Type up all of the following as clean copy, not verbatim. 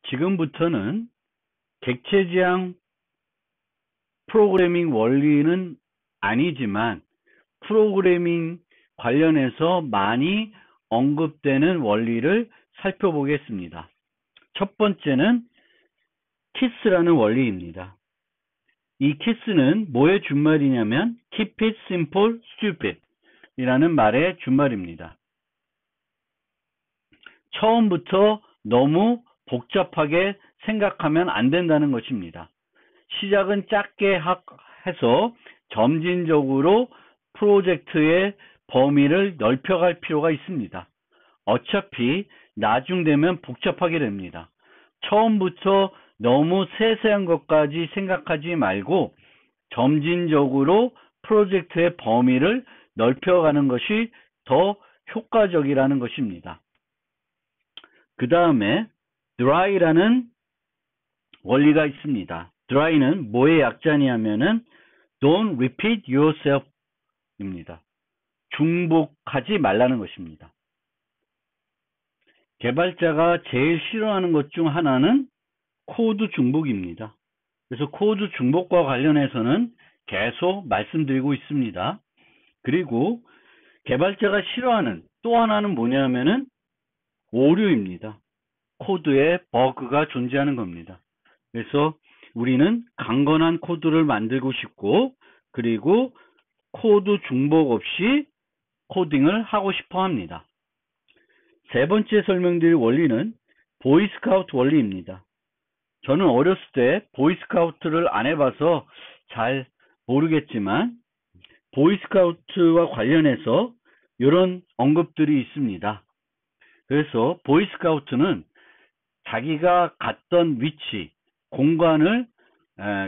지금부터는 객체지향 프로그래밍 원리는 아니지만 프로그래밍 관련해서 많이 언급되는 원리를 살펴보겠습니다. 첫 번째는 KISS라는 원리입니다. 이 KISS는 뭐의 준말이냐면 Keep it simple, stupid 이라는 말의 준말입니다. 처음부터 너무 복잡하게 생각하면 안 된다는 것입니다. 시작은 작게 해서 점진적으로 프로젝트의 범위를 넓혀갈 필요가 있습니다. 어차피 나중 되면 복잡하게 됩니다. 처음부터 너무 세세한 것까지 생각하지 말고 점진적으로 프로젝트의 범위를 넓혀가는 것이 더 효과적이라는 것입니다. 그 다음에 dry라는 원리가 있습니다. dry는 뭐의 약자냐면은 don't repeat yourself 입니다. 중복하지 말라는 것입니다. 개발자가 제일 싫어하는 것 중 하나는 코드 중복입니다. 그래서 코드 중복과 관련해서는 계속 말씀드리고 있습니다. 그리고 개발자가 싫어하는 또 하나는 뭐냐면은 오류입니다. 코드에 버그가 존재하는 겁니다. 그래서 우리는 강건한 코드를 만들고 싶고, 그리고 코드 중복 없이 코딩을 하고 싶어 합니다. 세 번째 설명드릴 원리는 보이스카우트 원리입니다. 저는 어렸을 때 보이스카우트를 안 해봐서 잘 모르겠지만 보이스카우트와 관련해서 이런 언급들이 있습니다. 그래서 보이스카우트는 자기가 갔던 위치, 공간을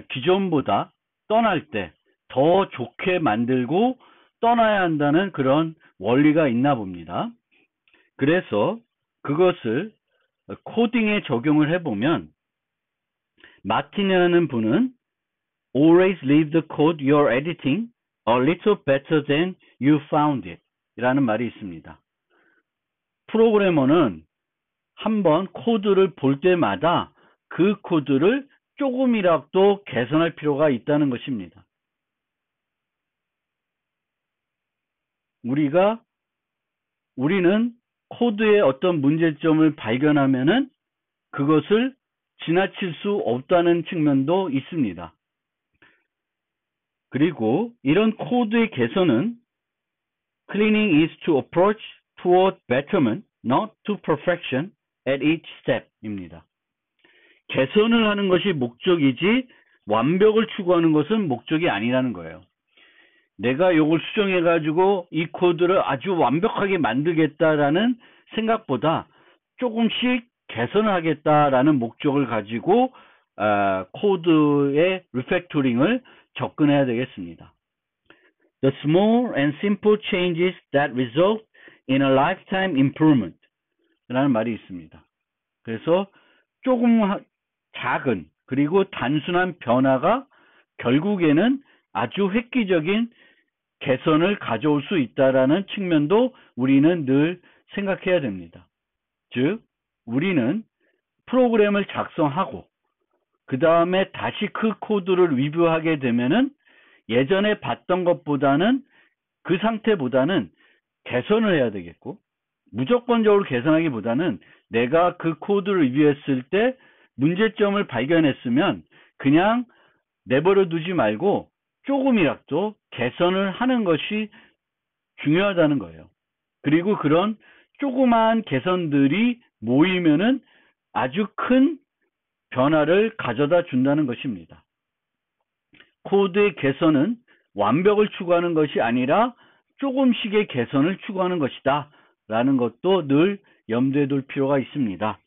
기존보다 떠날 때 더 좋게 만들고 떠나야 한다는 그런 원리가 있나 봅니다. 그래서 그것을 코딩에 적용을 해보면 마틴이라는 분은 Always leave the code you're editing a little better than you found it 이라는 말이 있습니다. 프로그래머는 한번 코드를 볼 때마다 그 코드를 조금이라도 개선할 필요가 있다는 것입니다. 우리는 코드에 어떤 문제점을 발견하면은 그것을 지나칠 수 없다는 측면도 있습니다. 그리고 이런 코드의 개선은 Cleaning is to approach toward betterment, not to perfection at each step입니다. 개선을 하는 것이 목적이지 완벽을 추구하는 것은 목적이 아니라는 거예요. 내가 이걸 수정해가지고 이 코드를 아주 완벽하게 만들겠다라는 생각보다 조금씩 개선을 하겠다라는 목적을 가지고 코드의 리팩토링을 접근해야 되겠습니다. The small and simple changes that result in a lifetime improvement 라는 말이 있습니다. 그래서 조금 작은 그리고 단순한 변화가 결국에는 아주 획기적인 개선을 가져올 수 있다라는 측면도 우리는 늘 생각해야 됩니다. 즉, 우리는 프로그램을 작성하고 그 다음에 다시 그 코드를 리뷰하게 되면은 예전에 봤던 것보다는 그 상태보다는 개선을 해야 되겠고, 무조건적으로 개선하기보다는 내가 그 코드를 리뷰했을 때 문제점을 발견했으면 그냥 내버려 두지 말고 조금이라도 개선을 하는 것이 중요하다는 거예요. 그리고 그런 조그마한 개선들이 모이면은 아주 큰 변화를 가져다 준다는 것입니다. 코드의 개선은 완벽을 추구하는 것이 아니라 조금씩의 개선을 추구하는 것이다 라는 것도 늘 염두에 둘 필요가 있습니다.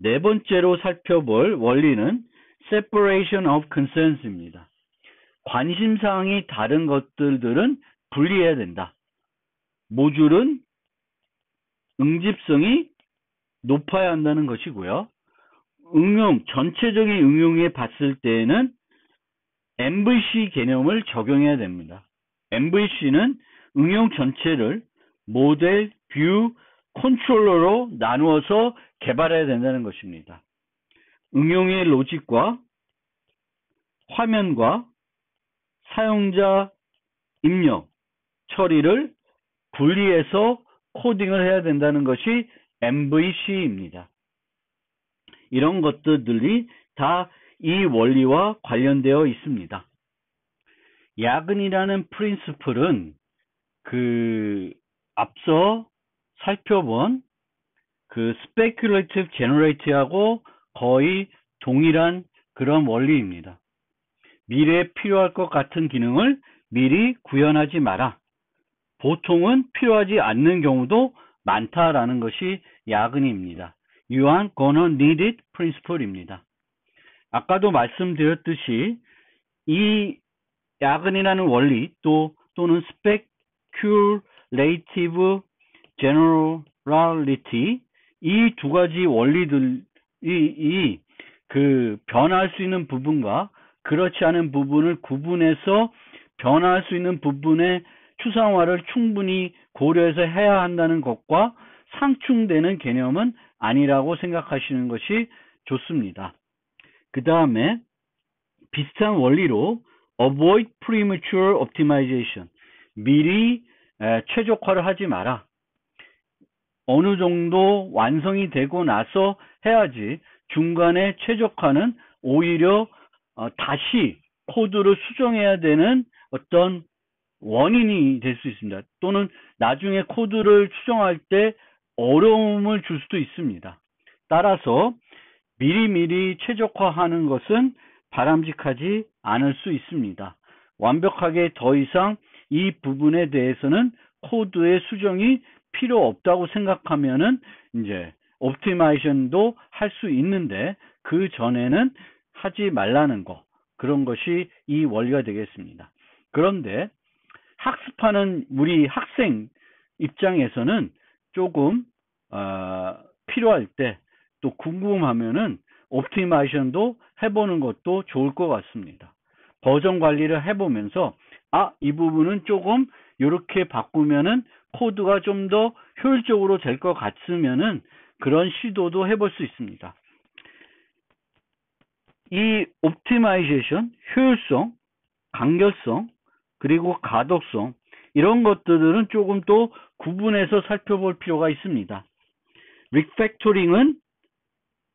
네 번째로 살펴볼 원리는 separation of concerns입니다. 관심사항이 다른 것들은 분리해야 된다. 모듈은 응집성이 높아야 한다는 것이고요. 전체적인 응용에 봤을 때에는 MVC 개념을 적용해야 됩니다. MVC는 응용 전체를 모델, 뷰, 컨트롤러로 나누어서 개발해야 된다는 것입니다. 응용의 로직과 화면과 사용자 입력 처리를 분리해서 코딩을 해야 된다는 것이 MVC입니다. 이런 것들이 다 이 원리와 관련되어 있습니다. 야근이라는 프린시플은 앞서 살펴본 speculative generate하고 거의 동일한 그런 원리입니다. 미래에 필요할 것 같은 기능을 미리 구현하지 마라. 보통은 필요하지 않는 경우도 많다라는 것이 야근입니다. You aren't gonna need it principle입니다. 아까도 말씀드렸듯이 이 야근이라는 원리 또는 speculative generality 이 두 가지 원리들이 변화할 수 있는 부분과 그렇지 않은 부분을 구분해서 변화할 수 있는 부분의 추상화를 충분히 고려해서 해야 한다는 것과 상충되는 개념은 아니라고 생각하시는 것이 좋습니다. 그 다음에 비슷한 원리로 avoid premature optimization 미리 최적화를 하지 마라. 어느 정도 완성이 되고 나서 해야지 중간에 최적화는 오히려 다시 코드를 수정해야 되는 어떤 원인이 될 수 있습니다. 또는 나중에 코드를 수정할 때 어려움을 줄 수도 있습니다. 따라서 미리미리 최적화하는 것은 바람직하지 않을 수 있습니다. 완벽하게 더 이상 이 부분에 대해서는 코드의 수정이 필요 없다고 생각하면은 이제 옵티마이션도 할 수 있는데 그 전에는 하지 말라는 거, 그런 것이 이 원리가 되겠습니다. 그런데 학습하는 우리 학생 입장에서는 조금 필요할 때 또 궁금하면은 옵티마이션도 해보는 것도 좋을 것 같습니다. 버전 관리를 해보면서 이 부분은 조금 이렇게 바꾸면은 코드가 좀 더 효율적으로 될 것 같으면은 그런 시도도 해볼 수 있습니다. 이 옵티마이제이션, 효율성, 간결성, 그리고 가독성 이런 것들은 조금 또 구분해서 살펴볼 필요가 있습니다. 리팩토링은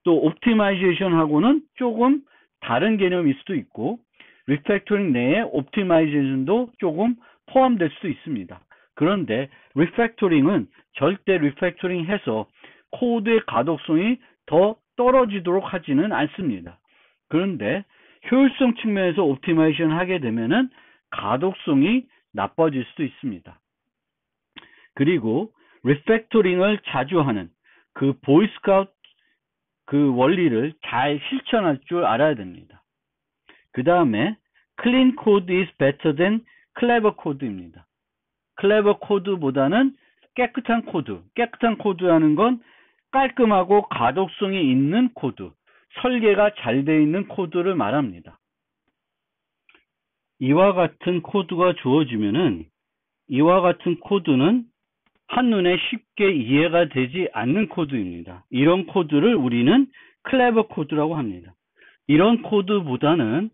또 옵티마이제이션하고는 조금 다른 개념일 수도 있고 리팩토링 내에 옵티마이제이션도 조금 포함될 수도 있습니다. 그런데 리팩토링은 절대 리팩토링 해서 코드의 가독성이 더 떨어지도록 하지는 않습니다. 그런데 효율성 측면에서 옵티마이제이션 하게 되면은 가독성이 나빠질 수도 있습니다. 그리고 리팩토링을 자주 하는 보이스카우트 원리를 잘 실천할 줄 알아야 됩니다. 그 다음에 clean code is better than clever code입니다. clever code보다는 깨끗한 코드라는 건 깔끔하고 가독성이 있는 코드, 설계가 잘 되어 있는 코드를 말합니다. 이와 같은 코드가 주어지면은 이와 같은 코드는 한눈에 쉽게 이해가 되지 않는 코드입니다. 이런 코드를 우리는 클레버 코드라고 합니다. 이런 코드보다는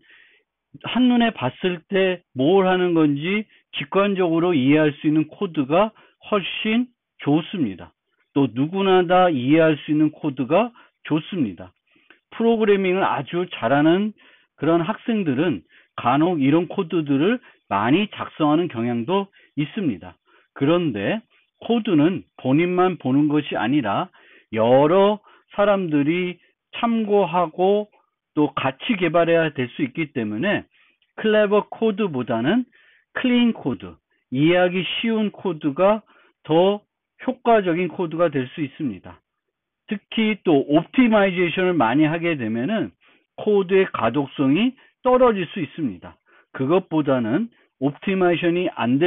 한눈에 봤을 때 뭘 하는 건지 직관적으로 이해할 수 있는 코드가 훨씬 좋습니다. 또 누구나 다 이해할 수 있는 코드가 좋습니다. 프로그래밍을 아주 잘하는 그런 학생들은 간혹 이런 코드들을 많이 작성하는 경향도 있습니다. 그런데 코드는 본인만 보는 것이 아니라 여러 사람들이 참고하고 또 같이 개발해야 될 수 있기 때문에 클레버 코드보다는 클린 코드, 이해하기 쉬운 코드가 더 효과적인 코드가 될 수 있습니다. 특히 또 옵티마이제이션을 많이 하게 되면은 코드의 가독성이 떨어질 수 있습니다. 그것보다는 옵티마이제이션이 안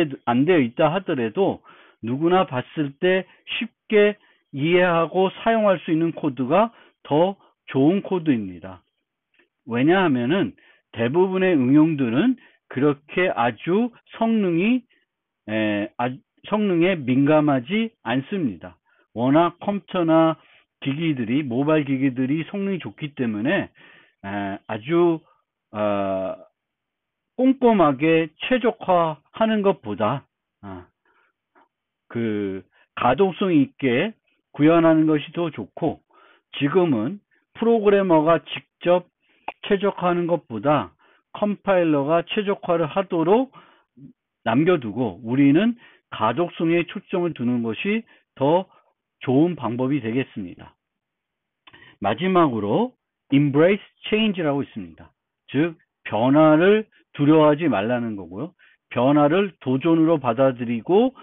되어 있다 하더라도 누구나 봤을 때 쉽게 이해하고 사용할 수 있는 코드가 더 좋은 코드입니다. 왜냐하면은 대부분의 응용들은 그렇게 아주 성능에 민감하지 않습니다. 워낙 컴퓨터나 기기들이, 모바일 기기들이 성능이 좋기 때문에 아주 꼼꼼하게 최적화하는 것보다 그 가독성 있게 구현하는 것이 더 좋고, 지금은 프로그래머가 직접 최적화하는 것보다 컴파일러가 최적화를 하도록 남겨두고 우리는 가독성에 초점을 두는 것이 더 좋은 방법이 되겠습니다. 마지막으로 embrace change라고 있습니다. 즉 변화를 두려워하지 말라는 거고요. 변화를 도전으로 받아들이고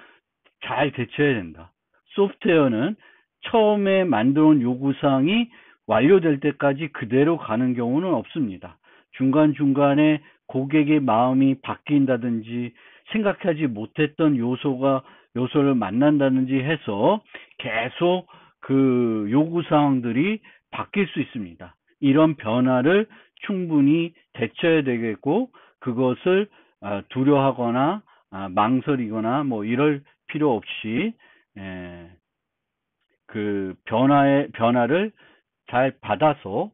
잘 대처해야 된다. 소프트웨어는 처음에 만들어온 요구사항이 완료될 때까지 그대로 가는 경우는 없습니다. 중간중간에 고객의 마음이 바뀐다든지 생각하지 못했던 요소를 만난다든지 해서 계속 그 요구사항들이 바뀔 수 있습니다. 이런 변화를 충분히 대처해야 되겠고, 그것을 두려워하거나 망설이거나 뭐 이럴 필요 없이 그 변화를 잘 받아서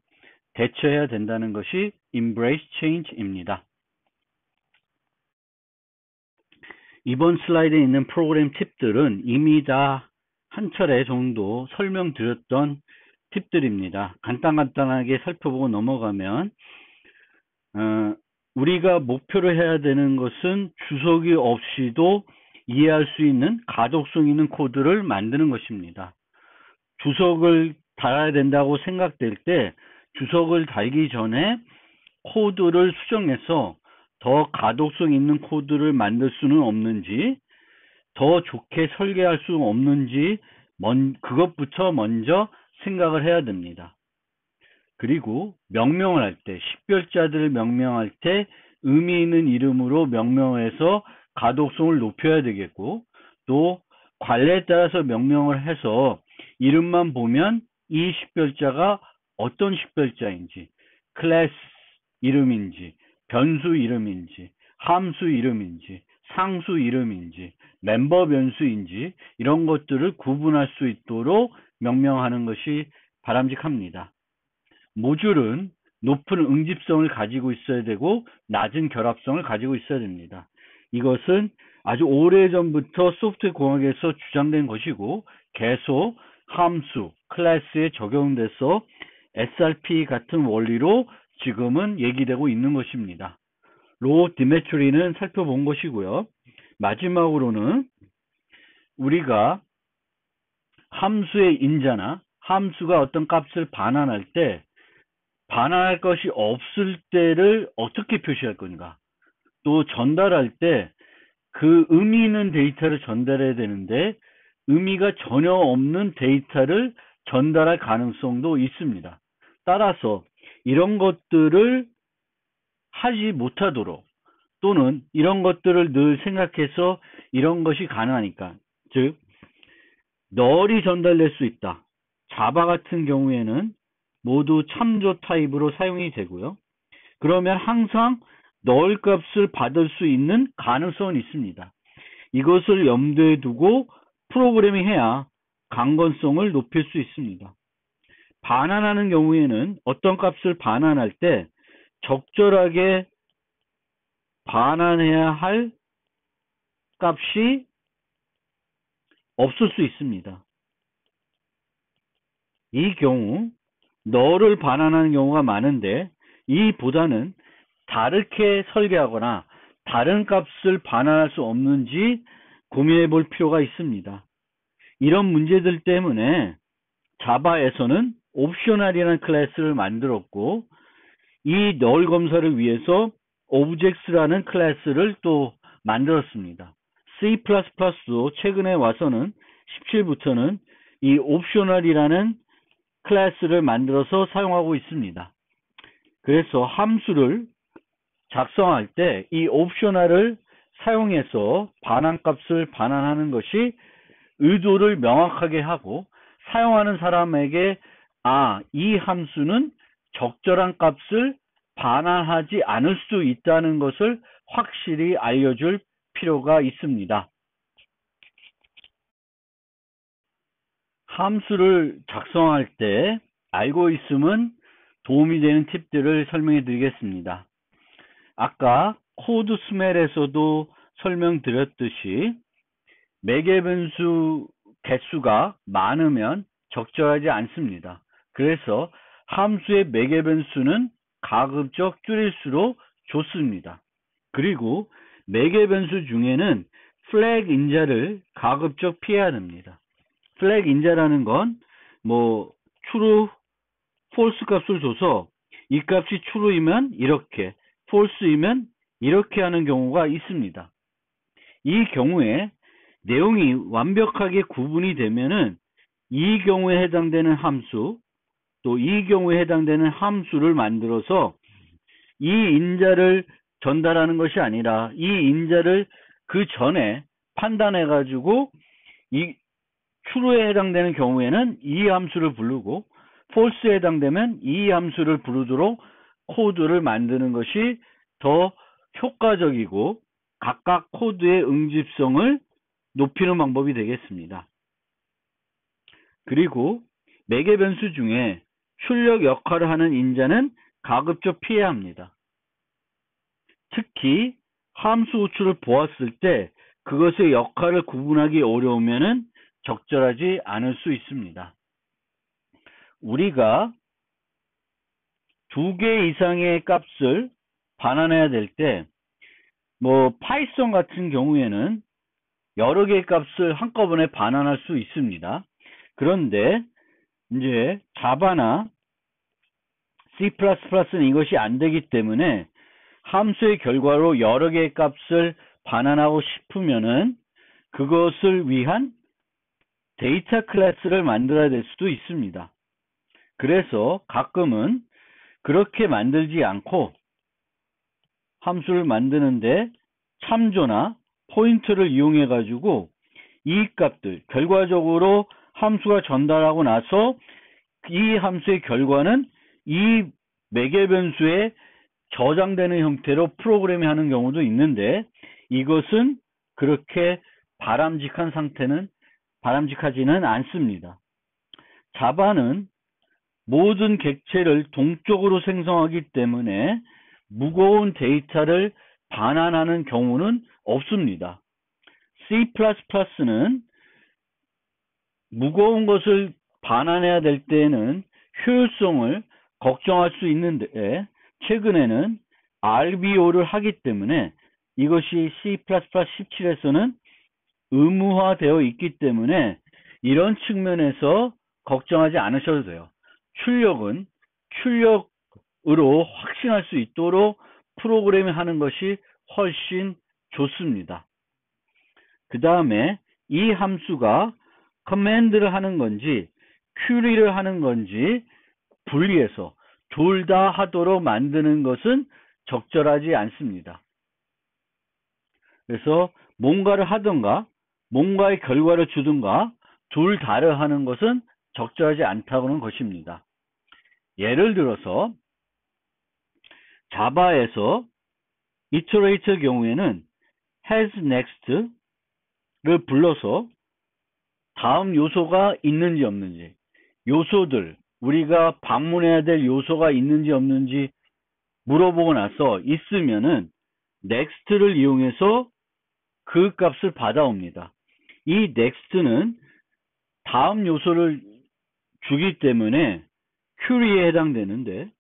대처해야 된다는 것이 embrace change입니다. 이번 슬라이드에 있는 프로그램 팁들은 이미 다 한 차례 정도 설명드렸던 팁들입니다. 간단하게 살펴보고 넘어가면 우리가 목표로 해야 되는 것은 주석이 없이도 이해할 수 있는 가독성 있는 코드를 만드는 것입니다. 주석을 달아야 된다고 생각될 때 주석을 달기 전에 코드를 수정해서 더 가독성 있는 코드를 만들 수는 없는지, 더 좋게 설계할 수 없는지 그것부터 먼저 생각을 해야 됩니다. 그리고 명명을 할 때, 식별자들을 명명할 때 의미 있는 이름으로 명명해서 가독성을 높여야 되겠고, 또 관례에 따라서 명명을 해서 이름만 보면 이 식별자가 어떤 식별자인지, 클래스 이름인지, 변수 이름인지, 함수 이름인지, 상수 이름인지, 멤버 변수인지 이런 것들을 구분할 수 있도록 명명하는 것이 바람직합니다. 모듈은 높은 응집성을 가지고 있어야 되고 낮은 결합성을 가지고 있어야 됩니다. 이것은 아주 오래전부터 소프트웨어 공학에서 주장된 것이고 계속 함수, 클래스에 적용돼서 SRP 같은 원리로 지금은 얘기되고 있는 것입니다. 로우 디메트리는 살펴본 것이고요. 마지막으로는 우리가 함수의 인자나 함수가 어떤 값을 반환할 때 반환할 것이 없을 때를 어떻게 표시할 건가, 또 전달할 때 그 의미 있는 데이터를 전달해야 되는데 의미가 전혀 없는 데이터를 전달할 가능성도 있습니다. 따라서 이런 것들을 하지 못하도록, 또는 이런 것들을 늘 생각해서 이런 것이 가능하니까, 즉 널이 전달될 수 있다. 자바 같은 경우에는 모두 참조 타입으로 사용이 되고요. 그러면 항상 널 값을 받을 수 있는 가능성은 있습니다. 이것을 염두에 두고 프로그래밍 해야 강건성을 높일 수 있습니다. 반환하는 경우에는 어떤 값을 반환할 때 적절하게 반환해야 할 값이 없을 수 있습니다. 이 경우 너를 반환하는 경우가 많은데 이보다는 다르게 설계하거나 다른 값을 반환할 수 없는지 고민해 볼 필요가 있습니다. 이런 문제들 때문에 자바에서는 옵셔널이라는 클래스를 만들었고, 이 널 검사를 위해서 objects라는 클래스를 또 만들었습니다. C++도 최근에 와서는 17부터는 이 옵셔널이라는 클래스를 만들어서 사용하고 있습니다. 그래서 함수를 작성할 때 이 옵셔널을 사용해서 반환값을 반환하는 것이 의도를 명확하게 하고 사용하는 사람에게 이 함수는 적절한 값을 반환하지 않을 수 있다는 것을 확실히 알려줄 필요가 있습니다. 함수를 작성할 때 알고 있으면 도움이 되는 팁들을 설명해 드리겠습니다. 아까 코드 스멜에서도 설명드렸듯이 매개 변수 개수가 많으면 적절하지 않습니다. 그래서 함수의 매개 변수는 가급적 줄일수록 좋습니다. 그리고 매개 변수 중에는 플래그 인자를 가급적 피해야 됩니다. 플래그 인자라는 건 true, false 값을 줘서 이 값이 true이면 이렇게, false이면 이렇게 하는 경우가 있습니다. 이 경우에 내용이 완벽하게 구분이 되면은 이 경우에 해당되는 함수, 또 이 경우에 해당되는 함수를 만들어서 이 인자를 전달하는 것이 아니라 이 인자를 그 전에 판단해 가지고 이 true에 해당되는 경우에는 이 함수를 부르고 false에 해당되면 이 함수를 부르도록 코드를 만드는 것이 더 효과적이고 각각 코드의 응집성을 높이는 방법이 되겠습니다. 그리고 매개 변수 중에 출력 역할을 하는 인자는 가급적 피해야 합니다. 특히 함수 호출을 보았을 때 그것의 역할을 구분하기 어려우면 적절하지 않을 수 있습니다. 우리가 2개 이상의 값을 반환해야 될 때 파이썬 같은 경우에는 여러 개의 값을 한꺼번에 반환할 수 있습니다. 그런데 이제 자바나 C++는 이것이 안 되기 때문에 함수의 결과로 여러 개의 값을 반환하고 싶으면은 그것을 위한 데이터 클래스를 만들어야 될 수도 있습니다. 그래서 가끔은 그렇게 만들지 않고 함수를 만드는데 참조나 포인트를 이용해 가지고 이 값들, 결과적으로 함수가 전달하고 나서 이 함수의 결과는 이 매개 변수에 저장되는 형태로 프로그램이 하는 경우도 있는데 이것은 그렇게 바람직하지는 않습니다. 자바는 모든 객체를 동적으로 생성하기 때문에 무거운 데이터를 반환하는 경우는 없습니다. C++는 무거운 것을 반환해야 될 때에는 효율성을 걱정할 수 있는데 최근에는 RBO를 하기 때문에 이것이 C++17에서는 의무화되어 있기 때문에 이런 측면에서 걱정하지 않으셔도 돼요. 출력은 출력으로 확신할 수 있도록 프로그램이 하는 것이 훨씬 좋습니다. 그 다음에 이 함수가 커맨드를 하는 건지 큐리를 하는 건지 분리해서 둘 다 하도록 만드는 것은 적절하지 않습니다. 그래서 뭔가를 하든가 뭔가의 결과를 주든가 둘 다를 하는 것은 적절하지 않다는 것입니다. 예를 들어서 자바에서 iterator 경우에는 has next를 불러서 다음 요소가 있는지 없는지, 요소들, 우리가 방문해야 될 요소가 있는지 없는지 물어보고 나서 있으면은 next를 이용해서 그 값을 받아옵니다. 이 next는 다음 요소를 주기 때문에 큐리에 해당되는데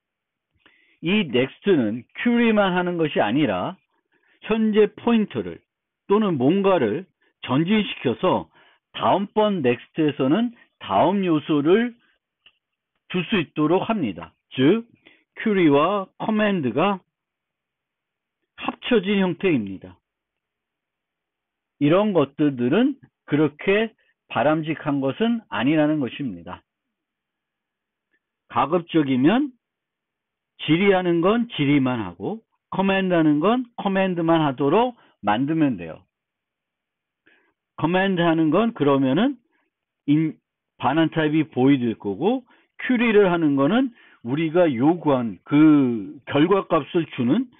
이 next는 큐리만 하는 것이 아니라 현재 포인터를 또는 뭔가를 전진시켜서 다음번 next에서는 다음 요소를 줄 수 있도록 합니다. 즉 큐리와 커맨드가 합쳐진 형태입니다. 이런 것들은 그렇게 바람직한 것은 아니라는 것입니다. 가급적이면 질의하는 건 질의만 하고 커맨드하는 건 커맨드만 하도록 만들면 돼요. 커맨드 하는 건 그러면은 반환 타입이 보이될 거고 큐리를 하는 거는 우리가 요구한 그 결과값을 주는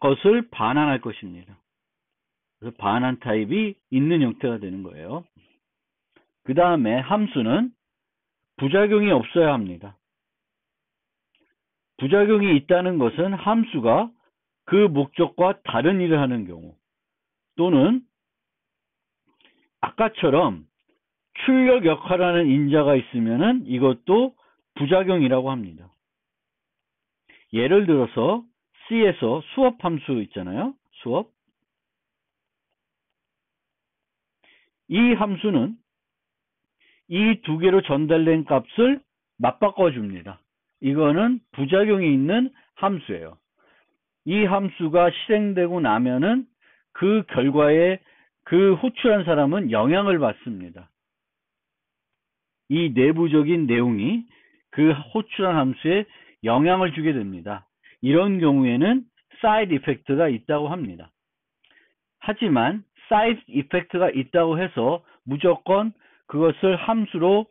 것을 반환할 것입니다. 그래서 반환 타입이 있는 형태가 되는 거예요. 그 다음에 함수는 부작용이 없어야 합니다. 부작용이 있다는 것은 함수가 그 목적과 다른 일을 하는 경우, 또는 아까처럼 출력 역할하는 인자가 있으면은 이것도 부작용이라고 합니다. 예를 들어서 C에서 수업 함수 있잖아요. 수업. 이 함수는 이 두 개로 전달된 값을 맞바꿔 줍니다. 이거는 부작용이 있는 함수예요. 이 함수가 실행되고 나면은 그 결과에 그 호출한 사람은 영향을 받습니다. 이 내부적인 내용이 그 호출한 함수에 영향을 주게 됩니다. 이런 경우에는 사이드 이펙트가 있다고 합니다. 하지만 사이드 이펙트가 있다고 해서 무조건 그것을 함수로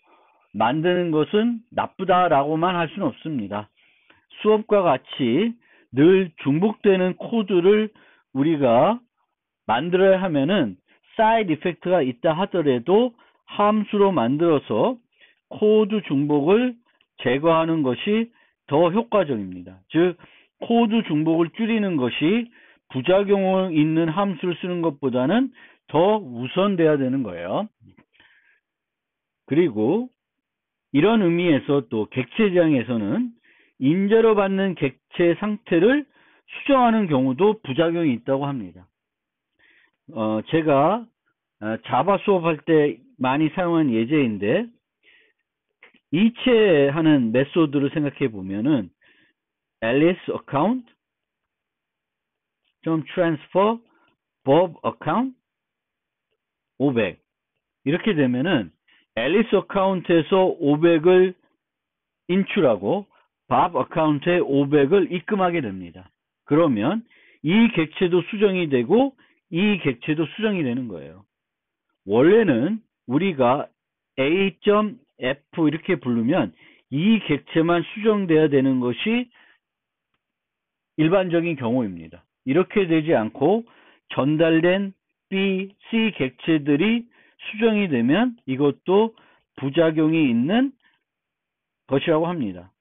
만드는 것은 나쁘다라고만 할 수는 없습니다. 수업과 같이 늘 중복되는 코드를 우리가 만들어야 하면은 사이드 이펙트가 있다 하더라도 함수로 만들어서 코드 중복을 제거하는 것이 더 효과적입니다. 즉 코드 중복을 줄이는 것이 부작용 있는 함수를 쓰는 것보다는 더 우선돼야 되는 거예요. 그리고 이런 의미에서 또 객체 지향에서는 인자로 받는 객체 상태를 수정하는 경우도 부작용이 있다고 합니다. 제가 자바 수업할 때 많이 사용한 예제인데, 이체하는 메소드를 생각해 보면은 Alice account transfer Bob account 500 이렇게 되면은 앨리스 어카운트에서 500을 인출하고 밥 어카운트에 500을 입금하게 됩니다. 그러면 이 객체도 수정이 되고 이 객체도 수정이 되는 거예요. 원래는 우리가 A.F 이렇게 부르면 이 객체만 수정돼야 되는 것이 일반적인 경우입니다. 이렇게 되지 않고 전달된 B, C 객체들이 수정이 되면 이것도 부작용이 있는 것이라고 합니다.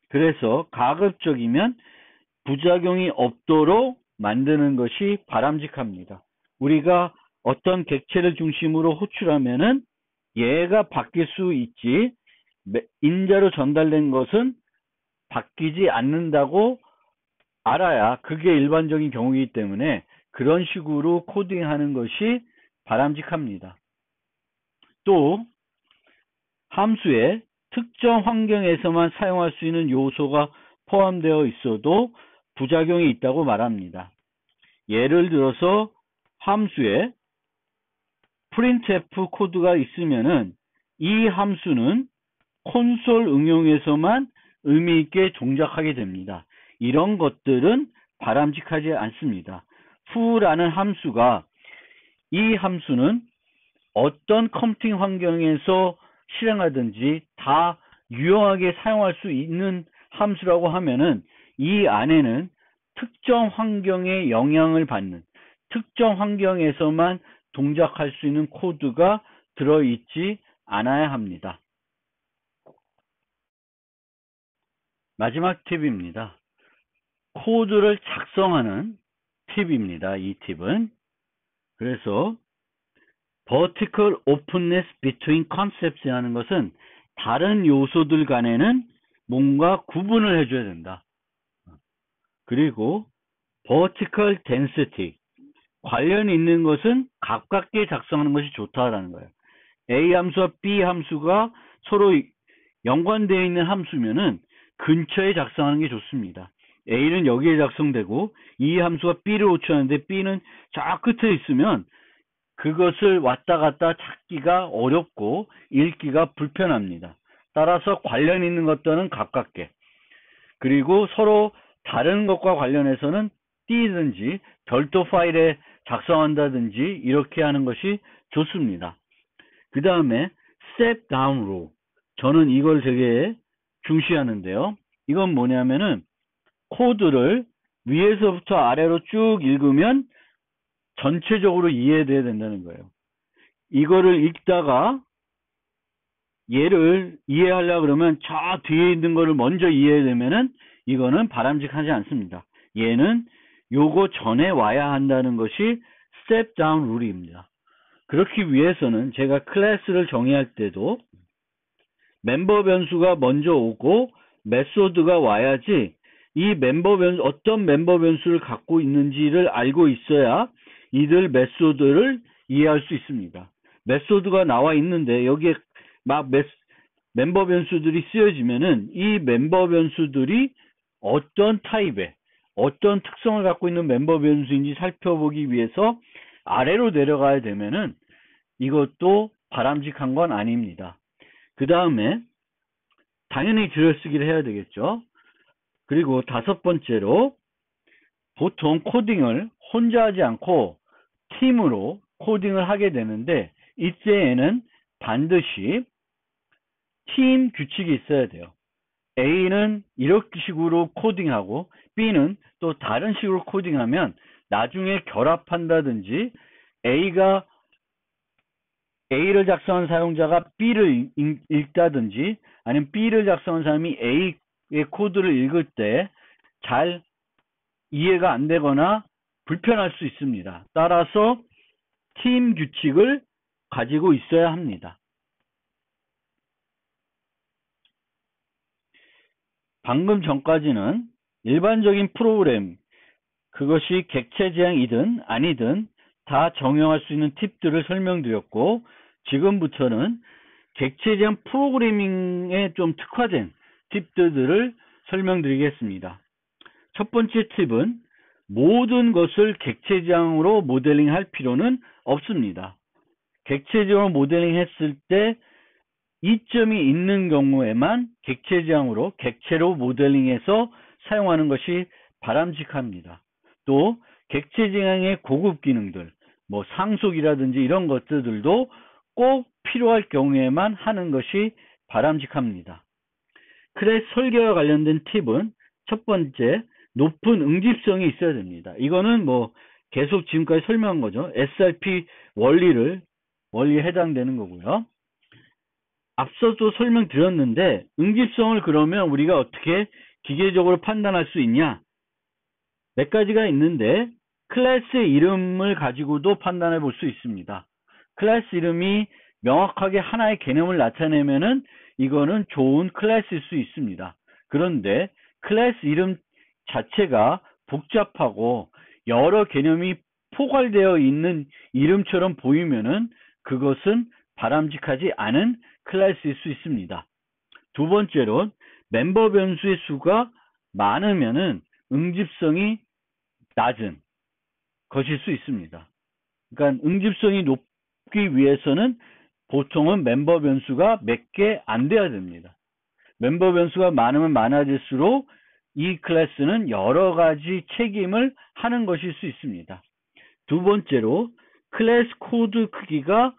그래서 가급적이면 부작용이 없도록 만드는 것이 바람직합니다. 우리가 어떤 객체를 중심으로 호출하면은 얘가 바뀔 수 있지, 인자로 전달된 것은 바뀌지 않는다고 알아야 그게 일반적인 경우이기 때문에 그런 식으로 코딩하는 것이 바람직합니다. 또 함수에 특정 환경에서만 사용할 수 있는 요소가 포함되어 있어도 부작용이 있다고 말합니다. 예를 들어서 함수에 printf 코드가 있으면은 이 함수는 콘솔 응용에서만 의미 있게 동작하게 됩니다. 이런 것들은 바람직하지 않습니다. foo라는 함수가, 이 함수는 어떤 컴퓨팅 환경에서 실행하든지 다 유용하게 사용할 수 있는 함수라고 하면은 이 안에는 특정 환경에 영향을 받는, 특정 환경에서만 동작할 수 있는 코드가 들어있지 않아야 합니다. 마지막 팁입니다. 코드를 작성하는 팁입니다. 이 팁은. 그래서 vertical openness between concepts 하는 것은 다른 요소들 간에는 뭔가 구분을 해줘야 된다. 그리고 vertical density, 관련 있는 것은 가깝게 작성하는 것이 좋다라는 거예요. A 함수와 B 함수가 서로 연관되어 있는 함수면은 근처에 작성하는 게 좋습니다. A는 여기에 작성되고 이 함수가 B를 호출하는데 B는 저 끝에 있으면 그것을 왔다 갔다 찾기가 어렵고 읽기가 불편합니다. 따라서 관련 있는 것들은 가깝게, 그리고 서로 다른 것과 관련해서는 띄든지 별도 파일에 작성한다든지 이렇게 하는 것이 좋습니다. 그 다음에 step down row, 저는 이걸 되게 중시하는데요. 이건 뭐냐면은 코드를 위에서부터 아래로 쭉 읽으면 전체적으로 이해돼야 된다는 거예요. 이거를 읽다가 얘를 이해하려고 그러면 저 뒤에 있는 거를 먼저 이해되면은 이거는 바람직하지 않습니다. 얘는 요거 전에 와야 한다는 것이 스텝 다운 룰입니다. 그렇기 위해서는 제가 클래스를 정의할 때도 멤버 변수가 먼저 오고 메소드가 와야지 이 멤버 변수, 어떤 멤버 변수를 갖고 있는지를 알고 있어야 이들 메소드를 이해할 수 있습니다. 메소드가 나와 있는데 여기에 막 멤버 변수들이 쓰여지면은 이 멤버 변수들이 어떤 타입의 어떤 특성을 갖고 있는 멤버 변수인지 살펴보기 위해서 아래로 내려가야 되면은 이것도 바람직한 건 아닙니다. 그 다음에 당연히 들여쓰기를 해야 되겠죠. 그리고 다섯 번째로 보통 코딩을 혼자 하지 않고 팀으로 코딩을 하게 되는데 이때에는 반드시 팀 규칙이 있어야 돼요. A는 이런 식으로 코딩하고 B는 또 다른 식으로 코딩하면 나중에 결합한다든지 A를 작성한 사용자가 B를 읽다든지 아니면 B를 작성한 사람이 A의 코드를 읽을 때 잘 이해가 안 되거나 불편할 수 있습니다. 따라서 팀 규칙을 가지고 있어야 합니다. 방금 전까지는 일반적인 프로그램, 그것이 객체 지향이든 아니든 다 적용할 수 있는 팁들을 설명드렸고, 지금부터는 객체 지향 프로그래밍에 좀 특화된 팁들을 설명드리겠습니다. 첫 번째 팁은 모든 것을 객체 지향으로 모델링할 필요는 없습니다. 객체 지향으로 모델링 했을 때 이점이 있는 경우에만 객체 지향으로 객체로 모델링해서 사용하는 것이 바람직합니다. 또 객체 지향의 고급 기능들, 뭐 상속이라든지 이런 것들도 꼭 필요할 경우에만 하는 것이 바람직합니다. 클래스 설계와 관련된 팁은 첫 번째, 높은 응집성이 있어야 됩니다. 이거는 뭐 계속 지금까지 설명한 거죠. SRP 원리에 해당되는 거고요. 앞서도 설명드렸는데 응집성을 그러면 우리가 어떻게 기계적으로 판단할 수 있냐? 몇 가지가 있는데 클래스의 이름을 가지고도 판단해 볼 수 있습니다. 클래스 이름이 명확하게 하나의 개념을 나타내면은 이거는 좋은 클래스일 수 있습니다. 그런데 클래스 이름 자체가 복잡하고 여러 개념이 포괄되어 있는 이름처럼 보이면은 그것은 바람직하지 않은 클래스일 수 있습니다. 두 번째로 멤버 변수의 수가 많으면은 응집성이 낮은 것일 수 있습니다. 그러니까 응집성이 높기 위해서는 보통은 멤버 변수가 몇 개 안 돼야 됩니다. 멤버 변수가 많으면 많아질수록 이 클래스는 여러 가지 책임을 하는 것일 수 있습니다. 두 번째로 클래스 코드 크기가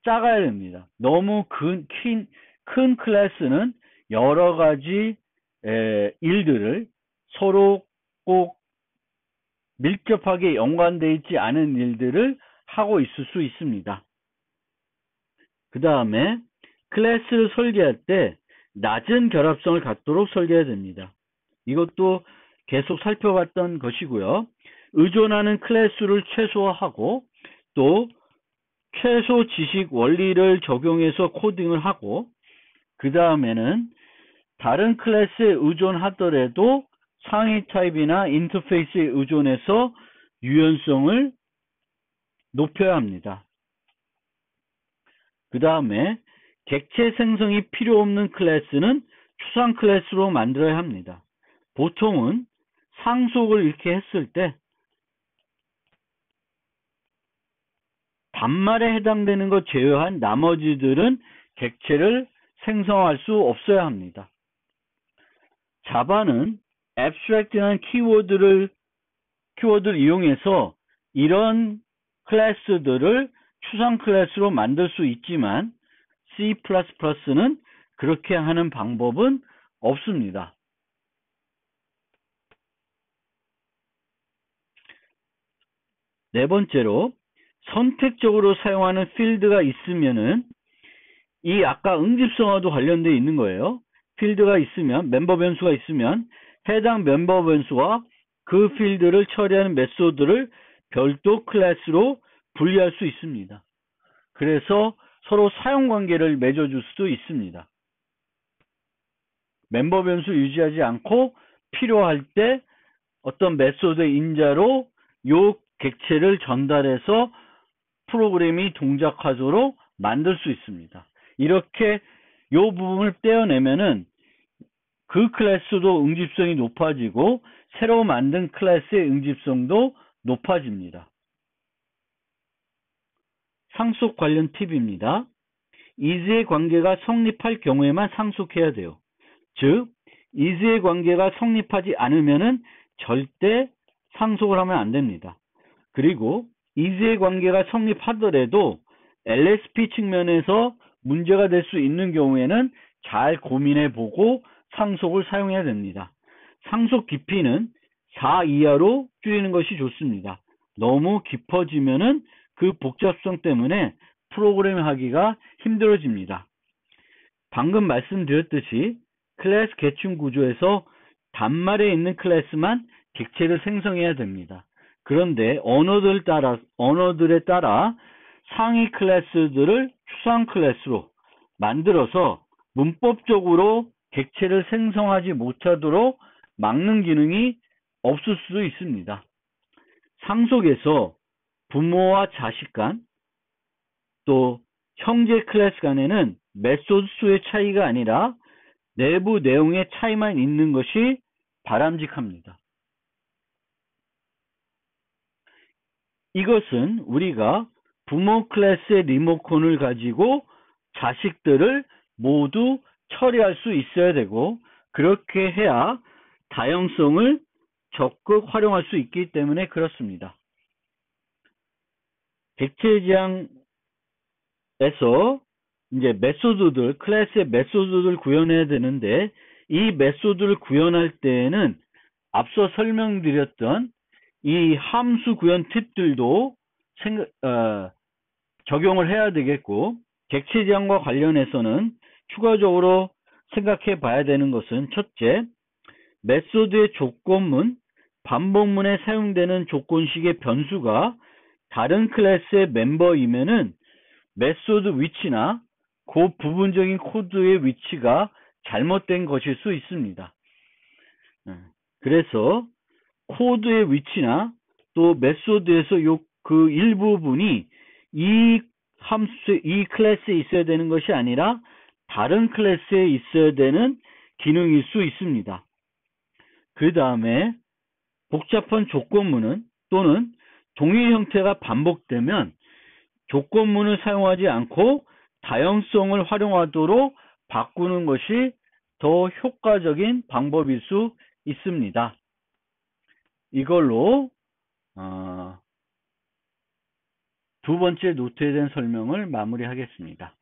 작아야 됩니다. 너무 큰 클래스는 여러 가지 일들을 서로 꼭 밀접하게 연관되어 있지 않은 일들을 하고 있을 수 있습니다. 그 다음에 클래스를 설계할 때 낮은 결합성을 갖도록 설계해야 됩니다. 이것도 계속 살펴봤던 것이고요. 의존하는 클래스를 최소화하고 또 최소 지식 원리를 적용해서 코딩을 하고 그 다음에는 다른 클래스에 의존하더라도 상위 타입이나 인터페이스에 의존해서 유연성을 높여야 합니다. 그 다음에 객체 생성이 필요 없는 클래스는 추상 클래스로 만들어야 합니다. 보통은 상속을 이렇게 했을 때 반말에 해당되는 것 제외한 나머지들은 객체를 생성할 수 없어야 합니다. 자바는 abstract라는 키워드를 이용해서 이런 클래스들을 추상 클래스로 만들 수 있지만 C++는 그렇게 하는 방법은 없습니다. 네 번째로 선택적으로 사용하는 필드가 있으면은 이 아까 응집성화도 관련되어 있는 거예요. 필드가 있으면, 멤버 변수가 있으면 해당 멤버 변수와 그 필드를 처리하는 메소드를 별도 클래스로 분리할 수 있습니다. 그래서 서로 사용관계를 맺어줄 수도 있습니다. 멤버 변수 유지하지 않고 필요할 때 어떤 메소드의 인자로 요 객체를 전달해서 프로그램이 동작하도록 만들 수 있습니다. 이렇게 요 부분을 떼어내면은 그 클래스도 응집성이 높아지고 새로 만든 클래스의 응집성도 높아집니다. 상속 관련 팁입니다. is의 관계가 성립할 경우에만 상속해야 돼요. 즉, is의 관계가 성립하지 않으면은 절대 상속을 하면 안 됩니다. 그리고 is의 관계가 성립하더라도 LSP 측면에서 문제가 될 수 있는 경우에는 잘 고민해보고 상속을 사용해야 됩니다. 상속 깊이는 4 이하로 줄이는 것이 좋습니다. 너무 깊어지면은 그 복잡성 때문에 프로그램 하기가 힘들어집니다. 방금 말씀드렸듯이 클래스 계층 구조에서 단말에 있는 클래스만 객체를 생성해야 됩니다. 그런데 언어들에 따라 상위 클래스들을 추상 클래스로 만들어서 문법적으로 객체를 생성하지 못하도록 막는 기능이 없을 수도 있습니다. 상속에서 부모와 자식 간, 또 형제 클래스 간에는 메소드 수의 차이가 아니라 내부 내용의 차이만 있는 것이 바람직합니다. 이것은 우리가 부모 클래스의 리모컨을 가지고 자식들을 모두 처리할 수 있어야 되고, 그렇게 해야 다양성을 적극 활용할 수 있기 때문에 그렇습니다. 객체 지향에서 이제 메소드들, 클래스의 메소드를 구현해야 되는데, 이 메소드를 구현할 때에는 앞서 설명드렸던 이 함수 구현 팁들도 적용을 해야 되겠고, 객체 지향과 관련해서는 추가적으로 생각해 봐야 되는 것은, 첫째, 메소드의 조건문, 반복문에 사용되는 조건식의 변수가 다른 클래스의 멤버이면은 메소드 위치나 그 부분적인 코드의 위치가 잘못된 것일 수 있습니다. 그래서 코드의 위치나 또 메소드에서 그 일부분이 이 클래스에 있어야 되는 것이 아니라 다른 클래스에 있어야 되는 기능일 수 있습니다. 그 다음에 복잡한 조건문은 또는 동일 형태가 반복되면 조건문을 사용하지 않고 다양성을 활용하도록 바꾸는 것이 더 효과적인 방법일 수 있습니다. 이걸로 두 번째 노트에 대한 설명을 마무리하겠습니다.